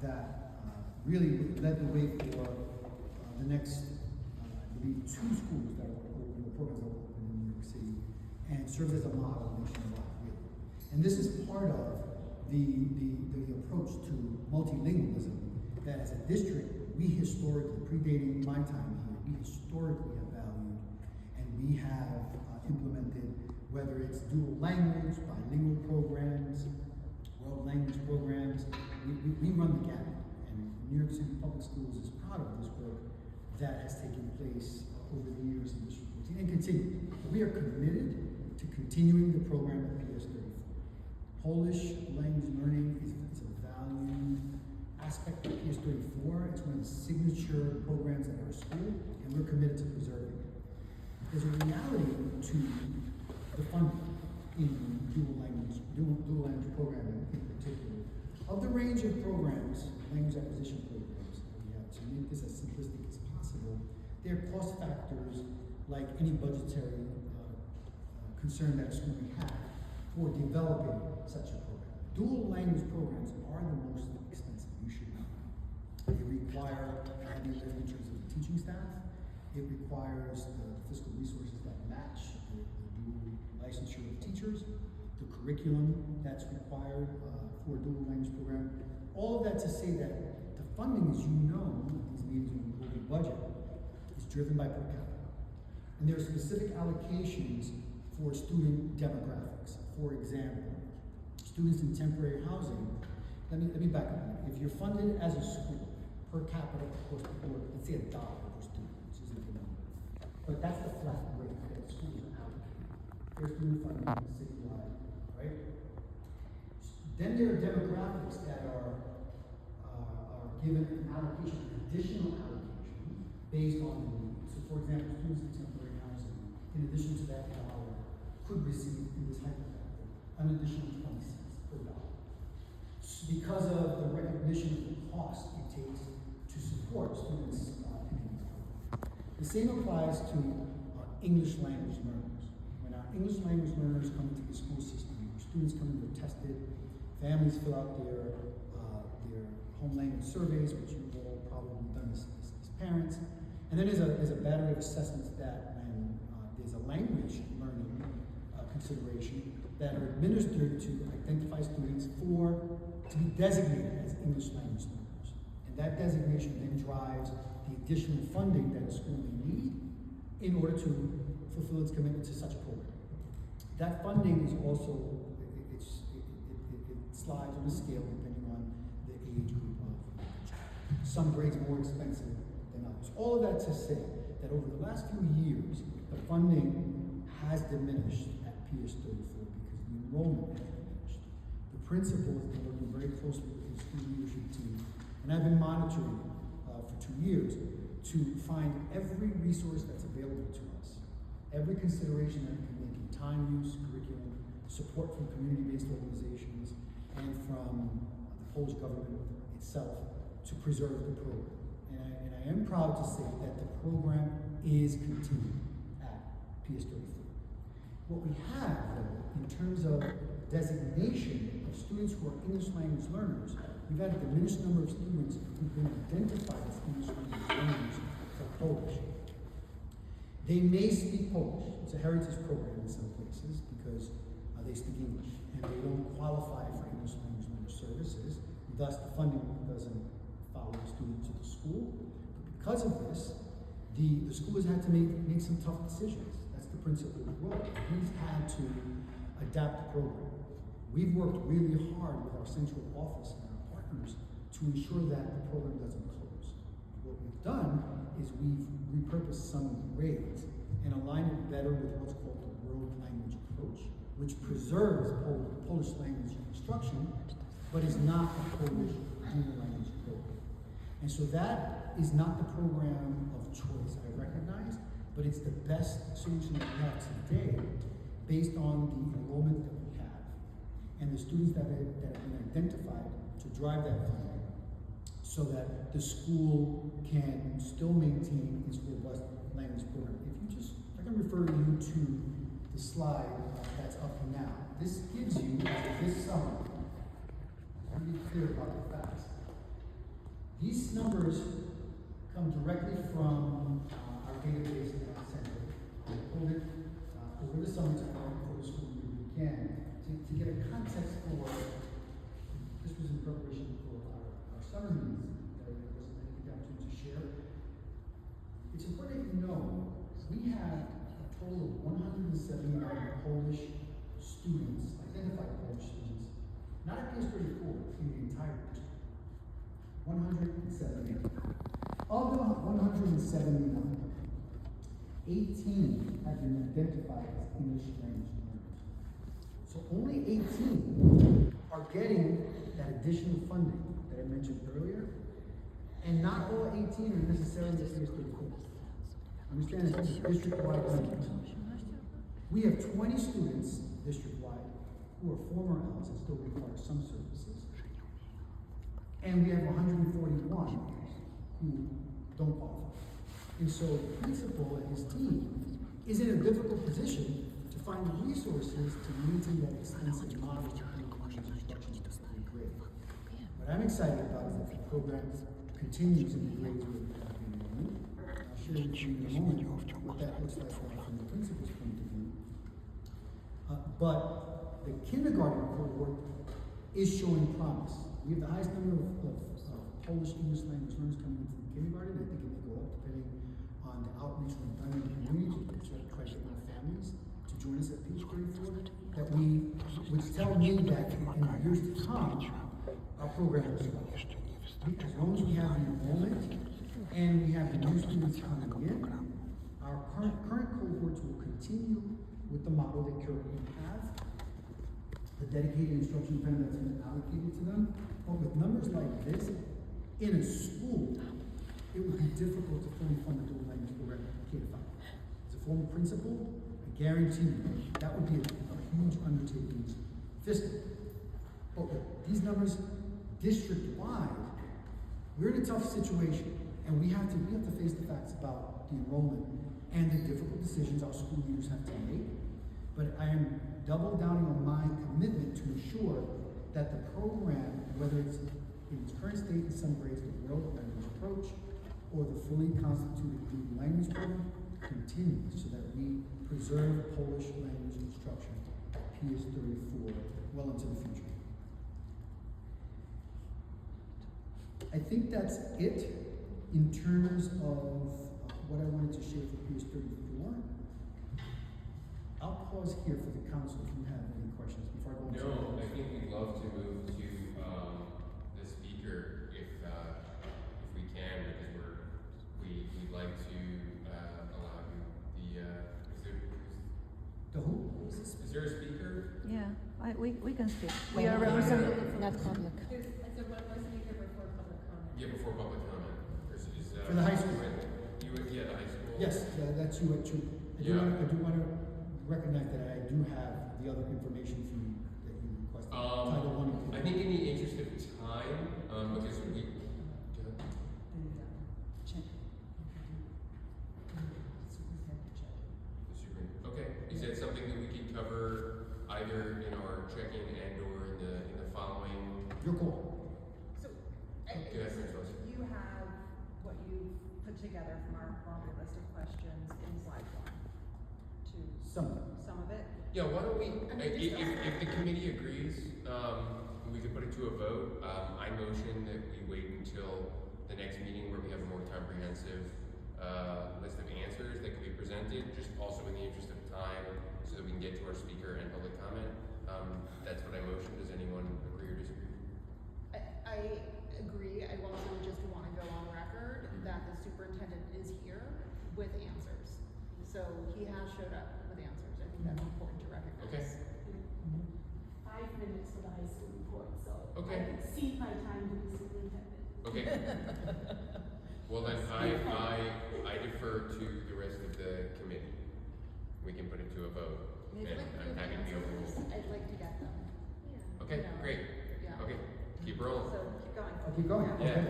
that really led the way for the next, I believe, 2 schools that were open, or programs that were open in New York City, and serves as a model nationwide, really. And this is part of the approach to multilingualism that as a district, we historically, predating my time here, we historically have valued and we have implemented, whether it's dual language, bilingual programs, world language programs, we run the gamut. And New York City Public Schools is proud of this work that has taken place over the years in District 14 and continue. We are committed to continuing the program at PS34. Polish language learning is a valued aspect of PS34. It's one of the signature programs at our school, and we're committed to preserving it. There's a reality to the funding in dual language programming in particular. Of the range of programs, language acquisition programs that we have, to make this as simplistic as possible, there are cost factors like any budgetary concern that a school may have for developing such a program. Dual language programs are the most expensive, you should know. They require heavy lift in terms of the teaching staff. It requires the fiscal resources that match the dual licensure of teachers, the curriculum that's required for a dual language program. All of that to say that the funding, as you know, these meetings when we go over budget, is driven by per capita. And there are specific allocations for student demographics. For example, students in temporary housing, let me back up a minute. If you're funded as a school, per capita across the board, let's say $1 per student, which isn't the number. But that's the flat rate that schools are allocated. There's student funding citywide, right? Then there are demographics that are given an allocation, an additional allocation, based on the need. So for example, students in temporary housing, in addition to that dollar, could receive, in this hypothetical, an additional 20 cents per dollar. So because of the recognition of the cost it takes to support students in these programs. The same applies to English language learners. When our English language learners come into the school system, students come in, they're tested, families fill out their home language surveys, which you've all probably done as parents. And then there's a battery of assessments that when there's a language learning consideration that are administered to identify students to be designated as English language learners. And that designation then drives the additional funding that a school may need in order to fulfill its commitment to such a program. That funding is also, it slides on a scale depending on the age group of the child. Some grades more expensive than others. All of that to say that over the last few years, the funding has diminished at PS34 because the enrollment has diminished. The principal has been working very closely with his school leadership team, and I've been monitoring for 2 years to find every resource that's available to us, every consideration that we can make in time use, curriculum, support from community-based organizations, and from the Polish government itself to preserve the program. And I am proud to say that the program is continuing at PS34. What we have, though, in terms of designation of students who are English language learners, we've had a diminished number of students who've been identified as English language learners for Polish. They may speak Polish. It's a heritage program in some places because they speak English and they don't qualify for English language learner services. Thus, the funding doesn't follow the student to the school. But because of this, the school has had to make some tough decisions. That's the principal's role. He's had to adapt the program. We've worked really hard with our central office and our partners to ensure that the program doesn't close. What we've done is we've repurposed some of the grades and aligned it better with what's called the world language approach, which preserves Polish language instruction, but is not a Polish dual language program. And so that is not the program of choice, I recognize, but it's the best solution that we have today based on the enrollment that we have and the students that have been identified to drive that funding so that the school can still maintain its robust language program. If I can refer you to the slide that's up now. This gives you, this summer, I'm going to be clear about the facts. These numbers come directly from our database center. We pulled it over the summertime before the school year began to get a context for, this was in preparation for our summer meetings that I wasn't going to get the opportunity to share. It's important that you know we have a total of 179 Polish students, identified Polish students, not at PS34, in the entire district. 179. Of the 179, 18 have been identified as English language learners. So only 18 are getting that additional funding that I mentioned earlier, and not all 18 are necessarily PS34. Understand that this is district-wide numbers. We have 20 students district-wide who are former Ls and still require some services. And we have 141 who don't qualify. And so the principal and his team is in a difficult position to find the resources to maintain that extensive model of language instruction in the grade. What I'm excited about is that the program continues in the grades where we have been enrolled. I'll share with you in a moment what that looks like from the principal's point of view. But the kindergarten cohort is showing promise. We have the highest number of Polish English language learners coming into the kindergarten. I think it may go up depending on the outreach we've done in the community to try to get more families to join us at PS34. Which tell me that in the years to come, our program will grow. As long as we have the enrollment and we have the new students coming in, our current cohorts will continue with the model they currently have, the dedicated instruction plan that's been allocated to them. But with numbers like this, in a school, it would be difficult to fully fund the dual language program K-5. As a former principal, I guarantee you that would be a huge undertaking fiscally. But with these numbers district-wide, we're in a tough situation, and we have to face the facts about the enrollment and the difficult decisions our school leaders have to make. But I am double downing on my commitment to ensure that the program, whether it's in its current state in some grades, the world language approach, or the fully constituted dual language program, continues so that we preserve Polish language instruction at PS34 well into the future. I think that's it in terms of what I wanted to share for PS34. I'll pause here for the council if you have any questions before I go into No, I think we'd love to move to the speaker if we can, because we'd like to allow you the who? is there a speaker? Yeah, we can speak. We are representing not public. Is there one more speaker before public comment? Yeah, before public comment. For the high school. The high school? Yes, that's you at two. I do want to recognize that I do have the other information for you that you requested. Title I and I think in the interest of time, because we. Okay, is that something that we can cover either in our check-in and or in the following? Your call. So, Go ahead, Francois. you have what you put together from our longer list of questions in slide one to Some. some of it. Yeah, why don't we, if the committee agrees, we could put it to a vote. I motion that we wait until the next meeting where we have a more comprehensive list of answers that can be presented, just also in the interest of time, so that we can get to our speaker and public comment. That's what I motion. Does anyone agree or disagree? I agree. I also just want to go on record that the superintendent is here with answers. So he has showed up with answers. I think that's important to recognize. Okay. 5 minutes for the high school report, so Okay. I can cede my time to the superintendent. Okay. Well then, I defer to the rest of the committee. We can put it to a vote, If and like I'm happy to be answers, overruled. I'd like to get them. Okay, You know, great. Yeah. Okay, keep rolling. So keep going. I'll keep going. Yeah. Okay.